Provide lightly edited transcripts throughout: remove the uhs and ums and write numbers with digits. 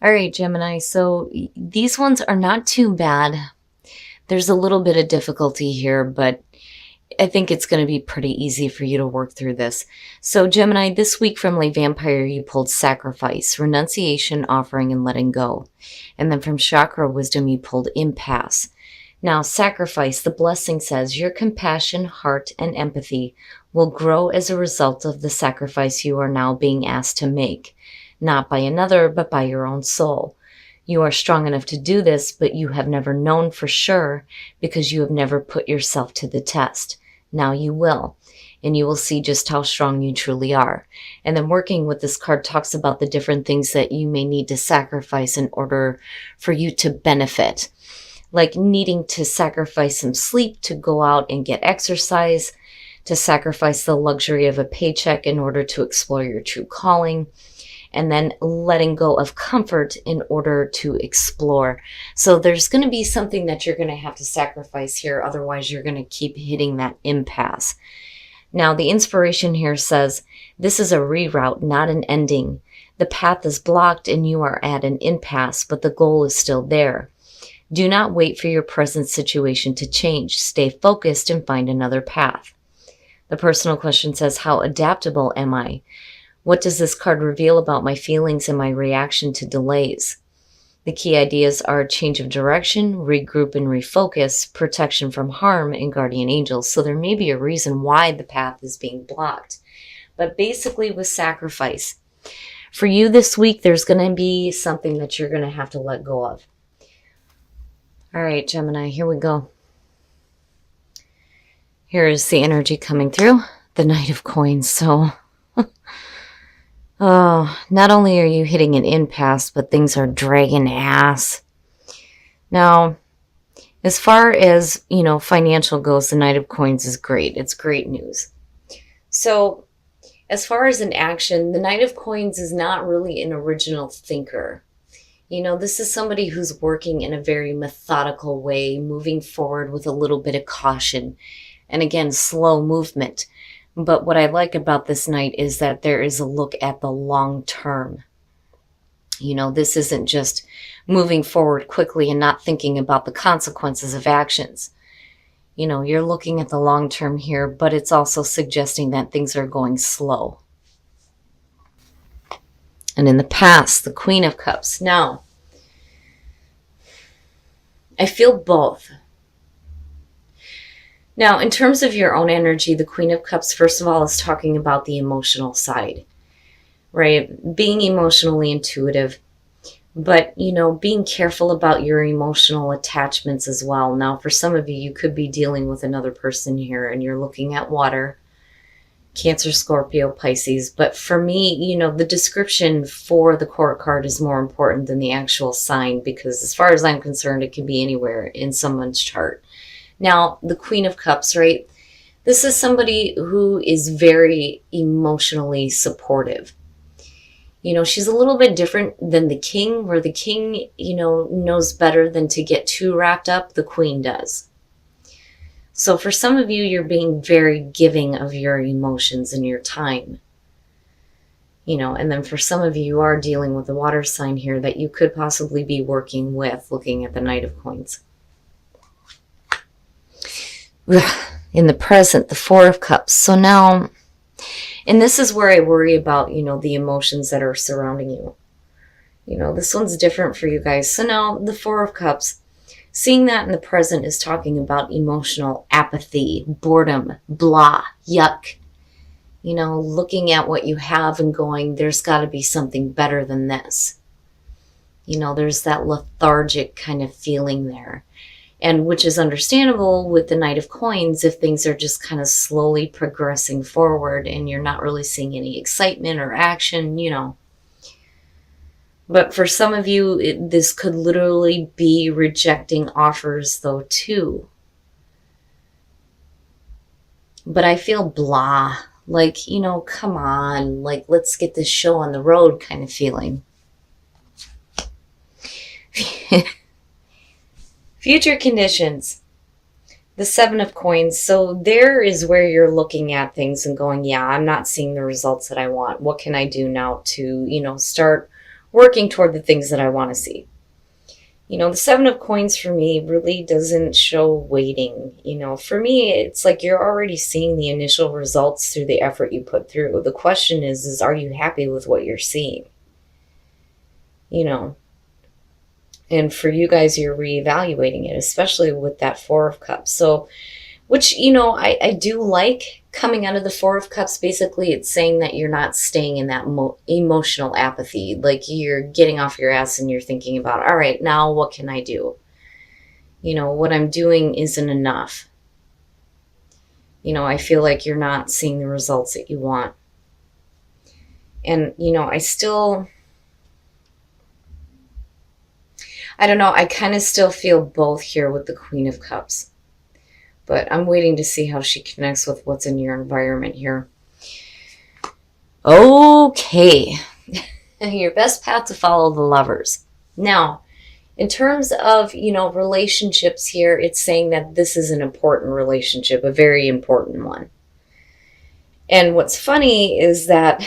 All right, Gemini. So these ones are not too bad. There's a little bit of difficulty here, but I think it's going to be pretty easy for you to work through this. So Gemini, this week from Lay Vampire, you pulled Sacrifice, Renunciation, Offering, and Letting Go. And then from Chakra Wisdom, you pulled Impasse. Now, Sacrifice, the blessing says, your compassion, heart, and empathy will grow as a result of the sacrifice you are now being asked to make. Not by another, but by your own soul. You are strong enough to do this, but you have never known for sure because you have never put yourself to the test. Now you will, and you will see just how strong you truly are. And then working with this card talks about the different things that you may need to sacrifice in order for you to benefit. Like needing to sacrifice some sleep to go out and get exercise, to sacrifice the luxury of a paycheck in order to explore your true calling, and then letting go of comfort in order to explore. So there's going to be something that you're going to have to sacrifice here. Otherwise, you're going to keep hitting that impasse. Now, the inspiration here says, this is a reroute, not an ending. The path is blocked and you are at an impasse, but the goal is still there. Do not wait for your present situation to change. Stay focused and find another path. The personal question says, how adaptable am I? What does this card reveal about my feelings and my reaction to delays? The key ideas are change of direction, regroup and refocus, protection from harm, and guardian angels. So there may be a reason why the path is being blocked. But basically with sacrifice, for you this week, there's going to be something that you're going to have to let go of. All right, Gemini, here we go. Here is the energy coming through, the Knight of Coins. So... oh, not only are you hitting an impasse, but things are dragging ass. Now, as far as, financial goes, the Knight of Coins is great. It's great news. So, as far as an action, the Knight of Coins is not really an original thinker. This is somebody who's working in a very methodical way, moving forward with a little bit of caution. And again, slow movement. But what I like about this Knight is that there is a look at the long term. This isn't just moving forward quickly and not thinking about the consequences of actions. You're looking at the long term here, but it's also suggesting that things are going slow. And in the past, the Queen of Cups. Now, I feel both. Now, in terms of your own energy, the Queen of Cups, first of all, is talking about the emotional side, right? Being emotionally intuitive, but, being careful about your emotional attachments as well. Now, for some of you, you could be dealing with another person here and you're looking at water, Cancer, Scorpio, Pisces. But for me, the description for the court card is more important than the actual sign because as far as I'm concerned, it can be anywhere in someone's chart. Now, the Queen of Cups, right? This is somebody who is very emotionally supportive. She's a little bit different than the King, where the King, knows better than to get too wrapped up. The Queen does. So for some of you, you're being very giving of your emotions and your time. And then for some of you, you are dealing with a water sign here that you could possibly be working with, looking at the Knight of Coins. In the present, the Four of Cups. So now, and this is where I worry about, the emotions that are surrounding you. This one's different for you guys. So now, the Four of Cups, seeing that in the present is talking about emotional apathy, boredom, blah, yuck. Looking at what you have and going, there's got to be something better than this. There's that lethargic kind of feeling there. And which is understandable with the Knight of Coins if things are just kind of slowly progressing forward and you're not really seeing any excitement or action, But for some of you, this could literally be rejecting offers though too. But I feel blah, like, come on, like, let's get this show on the road kind of feeling. Future conditions. The Seven of Coins. So there is where you're looking at things and going, yeah, I'm not seeing the results that I want. What can I do now to, start working toward the things that I want to see. You know, the Seven of Coins for me really doesn't show waiting. You know, for me, it's like you're already seeing the initial results through the effort you put through. The question is are you happy with what you're seeing? You know, and for you guys, you're reevaluating it, especially with that Four of Cups. So, which, you know, I do like coming out of the Four of Cups. Basically, it's saying that you're not staying in that emotional apathy. Like you're getting off your ass and you're thinking about, all right, now what can I do? You know, what I'm doing isn't enough. You know, I feel like you're not seeing the results that you want. And, you know, I don't know, I kind of still feel both here with the Queen of Cups. But I'm waiting to see how she connects with what's in your environment here. Okay. Your best path to follow, the Lovers. Now, in terms of, you know, relationships here, it's saying that this is an important relationship, a very important one. And what's funny is that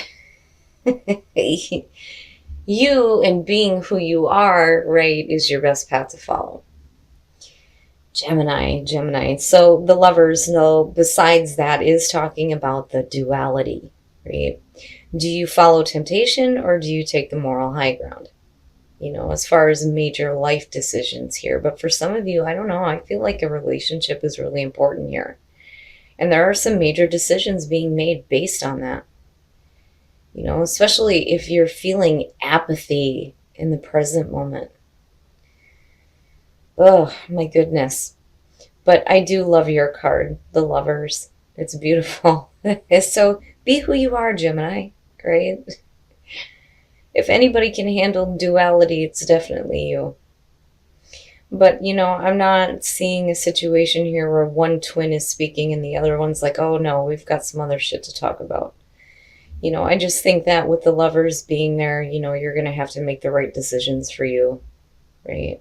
you and being who you are, right, is your best path to follow. Gemini. So the Lovers, no, besides that, is talking about the duality, right? Do you follow temptation or do you take the moral high ground? You know, as far as major life decisions here. But for some of you, I don't know, I feel like a relationship is really important here. And there are some major decisions being made based on that. You know, especially if you're feeling apathy in the present moment. Oh, my goodness. But I do love your card, the Lovers. It's beautiful. So be who you are, Gemini, right? If anybody can handle duality, it's definitely you. But, you know, I'm not seeing a situation here where one twin is speaking and the other one's like, oh no, we've got some other shit to talk about. You know, I just think that with the Lovers being there, you know, you're going to have to make the right decisions for you, right?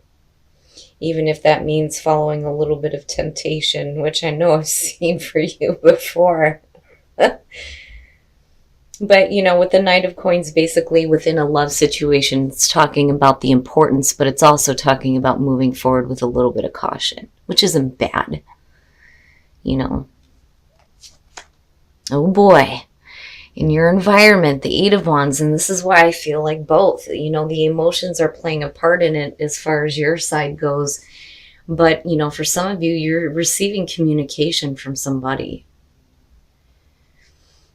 Even if that means following a little bit of temptation, which I know I've seen for you before. But, you know, with the Knight of Coins, basically within a love situation, it's talking about the importance, but it's also talking about moving forward with a little bit of caution, which isn't bad, you know. Oh boy. In your environment, the Eight of Wands, and this is why I feel like both, you know, the emotions are playing a part in it as far as your side goes. But, you know, for some of you, you're receiving communication from somebody.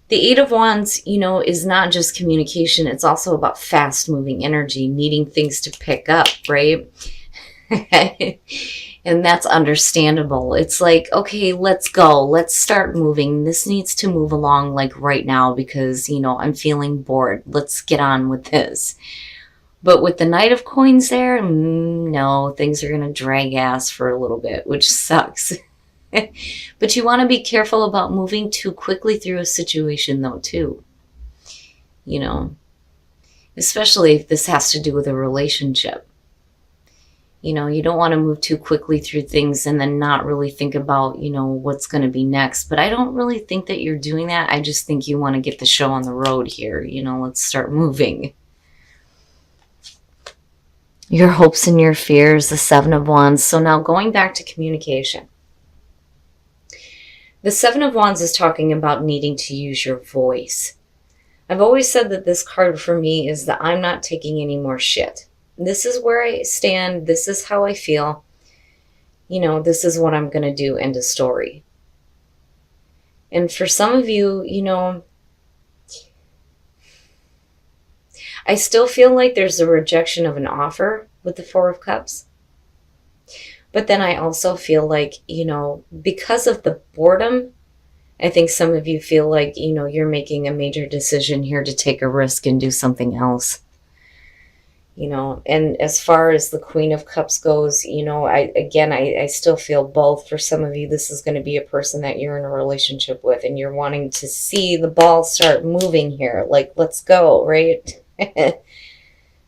The Eight of Wands, you know, is not just communication. It's also about fast moving energy, needing things to pick up, right? And that's understandable. It's like, okay, let's go. Let's start moving. This needs to move along like right now because, you know, I'm feeling bored. Let's get on with this. But with the Knight of Coins there, no, things are going to drag ass for a little bit, which sucks. But you want to be careful about moving too quickly through a situation though, too. You know, especially if this has to do with a relationship. You know, you don't want to move too quickly through things and then not really think about, you know, what's going to be next. But I don't really think that you're doing that. I just think you want to get the show on the road here. You know, let's start moving. Your hopes and your fears, the Seven of Wands. So now going back to communication. The Seven of Wands is talking about needing to use your voice. I've always said that this card for me is that I'm not taking any more shit. This is where I stand. This is how I feel. You know, this is what I'm going to do. End of story. And for some of you, you know, I still feel like there's a rejection of an offer with the Four of Cups. But then I also feel like, you know, because of the boredom, I think some of you feel like, you know, you're making a major decision here to take a risk and do something else. You know, and as far as the Queen of Cups goes, you know, I still feel both. For some of you, this is going to be a person that you're in a relationship with and you're wanting to see the ball start moving here. Like, let's go, right?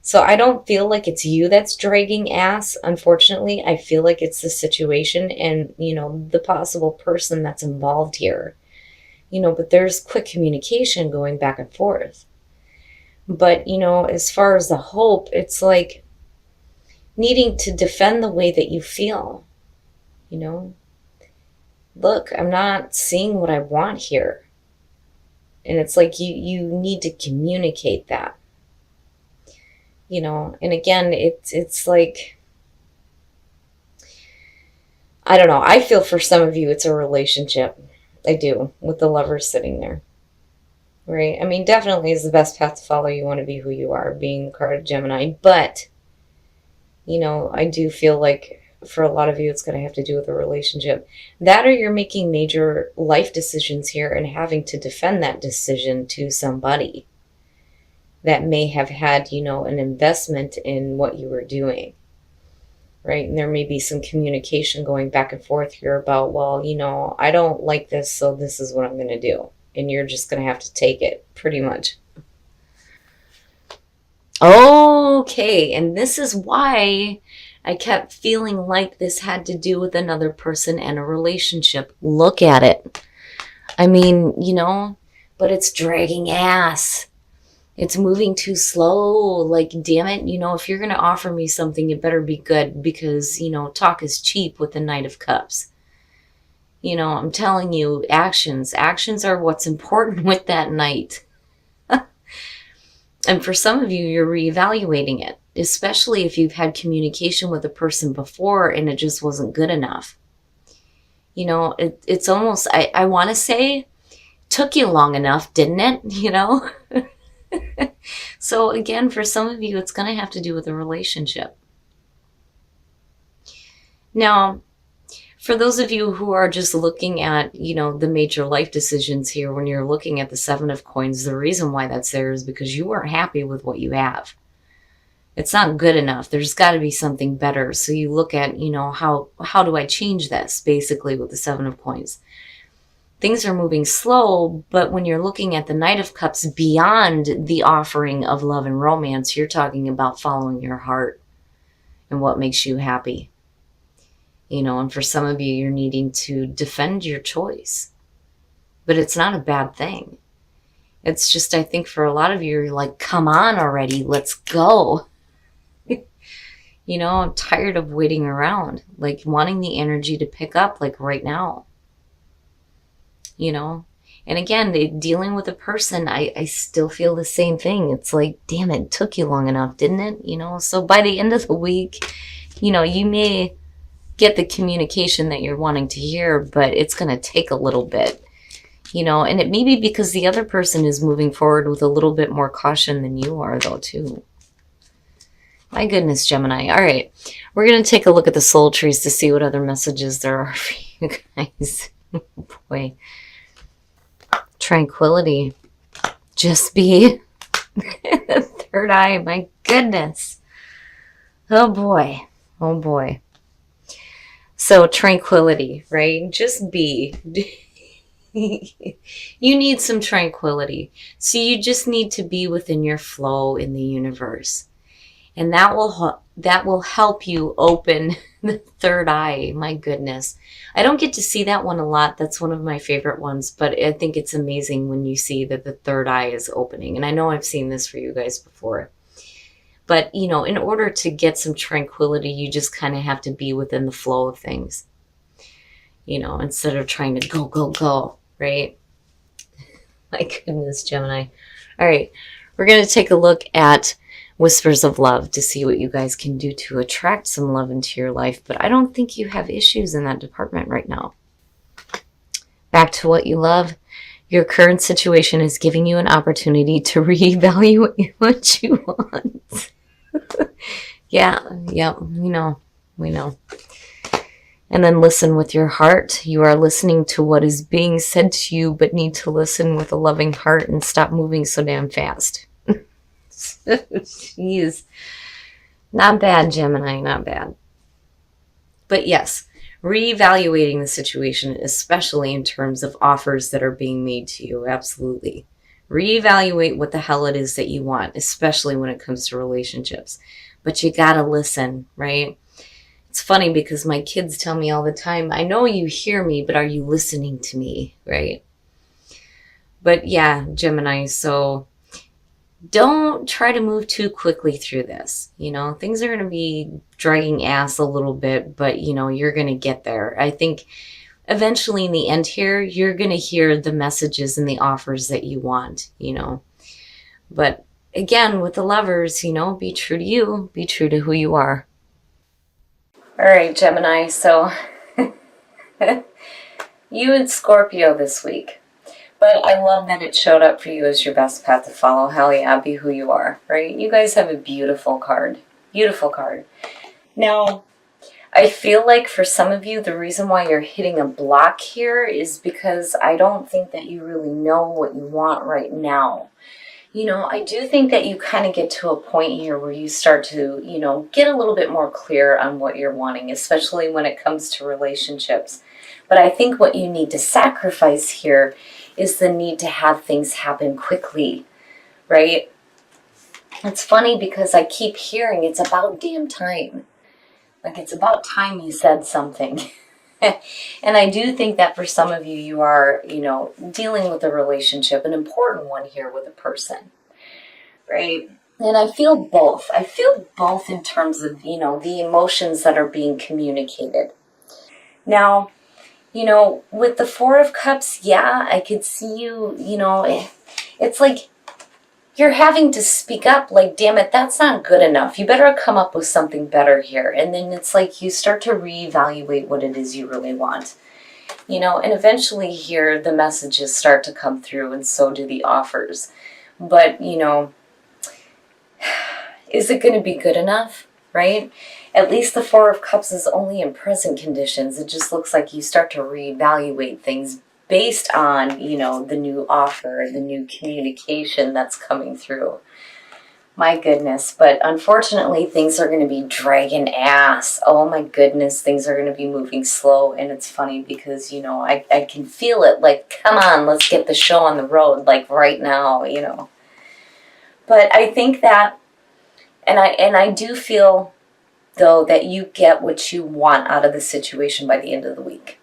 So I don't feel like it's you that's dragging ass. Unfortunately, I feel like it's the situation and, you know, the possible person that's involved here. You know, but there's quick communication going back and forth. But, as far as the hope, it's like needing to defend the way that you feel, you know? Look, I'm not seeing what I want here. And it's like you need to communicate that, And again, it's like, I don't know. I feel for some of you it's a relationship. I do, with the lovers sitting there. Right? I mean, definitely is the best path to follow. You want to be who you are, being the card of Gemini. But, I do feel like for a lot of you, it's going to have to do with a relationship. That, or you're making major life decisions here and having to defend that decision to somebody that may have had, an investment in what you were doing. Right? And there may be some communication going back and forth here about, well, I don't like this, so this is what I'm going to do. And you're just going to have to take it, pretty much. Okay, and this is why I kept feeling like this had to do with another person and a relationship. Look at it. I mean, but it's dragging ass. It's moving too slow. Like, damn it, if you're going to offer me something, it better be good because, talk is cheap with the Knight of Cups. I'm telling you, actions are what's important with that Knight. And for some of you, you're reevaluating it, especially if you've had communication with a person before and it just wasn't good enough. It's almost, I want to say, took you long enough, didn't it? So again, for some of you, it's going to have to do with a relationship. Now, for those of you who are just looking at, the major life decisions here, when you're looking at the Seven of Coins, the reason why that's there is because you weren't happy with what you have. It's not good enough. There's got to be something better. So you look at, how do I change this, basically, with the Seven of Coins. Things are moving slow, but when you're looking at the Knight of Cups beyond the offering of love and romance, you're talking about following your heart and what makes you happy. And for some of you, you're needing to defend your choice. But it's not a bad thing. It's just, I think for a lot of you, you're like, come on already, let's go. I'm tired of waiting around, like wanting the energy to pick up, like right now. And again, dealing with a person, I still feel the same thing. It's like, damn it took you long enough, didn't it? So by the end of the week, you may get the communication that you're wanting to hear, but it's going to take a little bit, and it may be because the other person is moving forward with a little bit more caution than you are, though, too. My goodness, Gemini. All right, we're going to take a look at the soul trees to see what other messages there are for you guys. Boy. Tranquility. Just be. Third eye, my goodness. Oh boy. Oh boy. So tranquility, right? Just be. You need some tranquility. So you just need to be within your flow in the universe. And that will help you open the third eye. My goodness. I don't get to see that one a lot. That's one of my favorite ones, but I think it's amazing when you see that the third eye is opening. And I know I've seen this for you guys before. But, in order to get some tranquility, you just kind of have to be within the flow of things. Instead of trying to go, go, go, right? My goodness, Gemini. All right, we're going to take a look at Whispers of Love to see what you guys can do to attract some love into your life. But I don't think you have issues in that department right now. Back to what you love. Your current situation is giving you an opportunity to reevaluate what you want. Yeah, we know. And then listen with your heart. You are listening to what is being said to you, but need to listen with a loving heart and stop moving so damn fast. Jeez. Not bad, Gemini, not bad. But yes, reevaluating the situation, especially in terms of offers that are being made to you. Absolutely. Reevaluate what the hell it is that you want, especially when it comes to relationships. But you gotta listen, right? It's funny because my kids tell me all the time, I know you hear me, but are you listening to me, right? But yeah, Gemini, so don't try to move too quickly through this. Things are going to be dragging ass a little bit, but you're going to get there. I think eventually in the end here, you're going to hear the messages and the offers that you want. But again, with the lovers, be true to you, be true to who you are. All right, Gemini. So you and Scorpio this week. But I love that it showed up for you as your best path to follow. Hell yeah, be who you are, right? You guys have a beautiful card. Beautiful card. Now, I feel like for some of you, the reason why you're hitting a block here is because I don't think that you really know what you want right now. I do think that you kind of get to a point here where you start to, get a little bit more clear on what you're wanting, especially when it comes to relationships. But I think what you need to sacrifice here is the need to have things happen quickly, right? It's funny because I keep hearing it's about damn time. Like it's about time you said something. And I do think that for some of you, you are, dealing with a relationship, an important one here with a person, right? And I feel both. I feel both in terms of, the emotions that are being communicated. Now, with the Four of Cups, yeah, I could see you, it's like you're having to speak up, like, damn it, that's not good enough. You better come up with something better here. And then it's like you start to reevaluate what it is you really want. And eventually here the messages start to come through and so do the offers. But, is it going to be good enough, right? At least the Four of Cups is only in present conditions. It just looks like you start to reevaluate things based on, the new offer, the new communication that's coming through. My goodness. But unfortunately, things are going to be dragging ass. Oh my goodness, things are going to be moving slow. And it's funny because, I can feel it. Like, come on, let's get the show on the road, like right now, But I think that, and I do feel, though, that you get what you want out of the situation by the end of the week.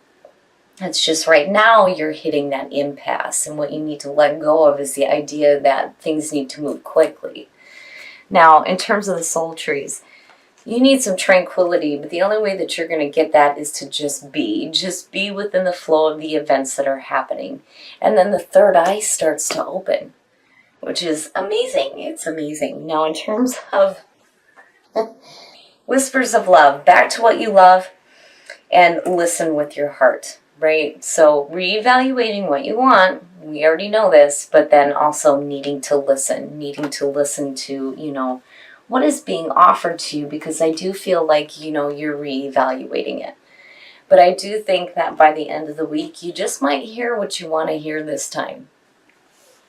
It's just right now you're hitting that impasse, and what you need to let go of is the idea that things need to move quickly. Now, in terms of the soul trees, you need some tranquility, but the only way that you're going to get that is to just be. Just be within the flow of the events that are happening. And then the third eye starts to open, which is amazing. It's amazing. Now, in terms of whispers of love, back to what you love and listen with your heart, right? So reevaluating what you want, we already know this, but then also needing to listen to, what is being offered to you, because I do feel like, you're reevaluating it. But I do think that by the end of the week, you just might hear what you want to hear this time.